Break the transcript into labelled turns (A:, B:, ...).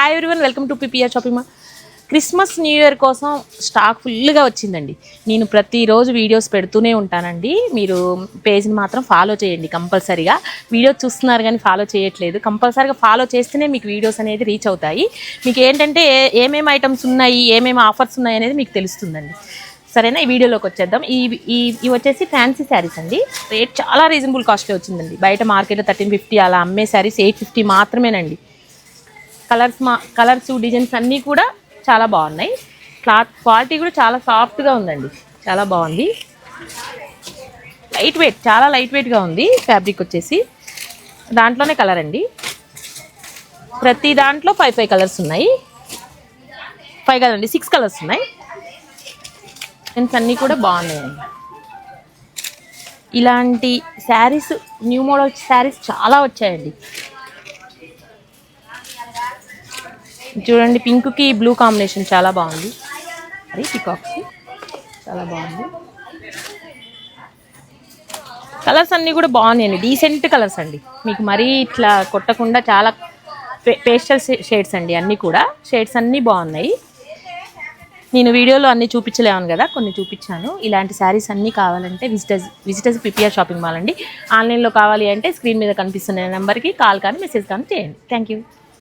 A: Hi everyone, welcome to PPR shopping mall. Christmas new year కోసం stock ఫుల్గా వచ్చిందండి. నేను ప్రతిరోజు వీడియోస్ పెడుతూనే ఉంటానండి. మీరు పేజ్ని మాత్రం ఫాలో చేయండి కంపల్సరీగా. వీడియో చూస్తున్నారు కానీ ఫాలో చేయట్లేదు. కంపల్సరీగా ఫాలో చేస్తేనే మీకు వీడియోస్ అనేది రీచ్ అవుతాయి. మీకు ఏంటంటే ఏమేమి ఐటమ్స్ ఉన్నాయి, ఏమేమి ఆఫర్స్ ఉన్నాయి అనేది మీకు తెలుస్తుందండి. సరేనా, ఈ వీడియోలోకి వచ్చేద్దాం. ఇవి వచ్చేసి ఫ్యాన్సీ శారీస్ అండి. రేట్ చాలా రీజనబుల్ కాస్ట్లో వచ్చిందండి. బయట మార్కెట్లో 1350 అలా అమ్మే శారీస్ 850 మాత్రమేనండి. కలర్స్ డిజైన్స్ అన్నీ కూడా చాలా బాగున్నాయి. క్లాత్ క్వాలిటీ కూడా చాలా సాఫ్ట్గా ఉందండి, చాలా బాగుంది. లైట్ వెయిట్, చాలా లైట్ వెయిట్గా ఉంది. ఫ్యాబ్రిక్ వచ్చేసి దాంట్లోనే కలర్ అండి. ప్రతి దాంట్లో 5 కలర్స్ ఉన్నాయి. 5 కదండి, 6 కలర్స్ ఉన్నాయి. డిజైన్స్ అన్నీ కూడా బాగున్నాయండి. ఇలాంటి శారీస్, న్యూ మోడల్ శారీస్ చాలా వచ్చాయండి. చూడండి, పింక్కి బ్లూ కాంబినేషన్ చాలా బాగుంది. అది పికాక్స్ చాలా బాగుంది. కలర్స్ అన్నీ కూడా బాగున్నాయండి, డీసెంట్ కలర్స్ అండి. మీకు మరీ ఇట్లా కొట్టకుండా చాలా పేస్టల్ షేడ్స్ అండి. అన్నీ కూడా షేడ్స్ అన్నీ బాగున్నాయి. నేను వీడియోలో అన్నీ చూపించలేను కదా, కొన్ని చూపించాను. ఇలాంటి శారీస్ అన్నీ కావాలంటే విజిటర్స్ పీపీఆర్ షాపింగ్ మాల్ అండి. ఆన్లైన్లో కావాలి అంటే స్క్రీన్ మీద కనిపిస్తున్న నెంబర్కి కాల్ కానీ మెసేజ్ కానీ చేయండి. Thank you.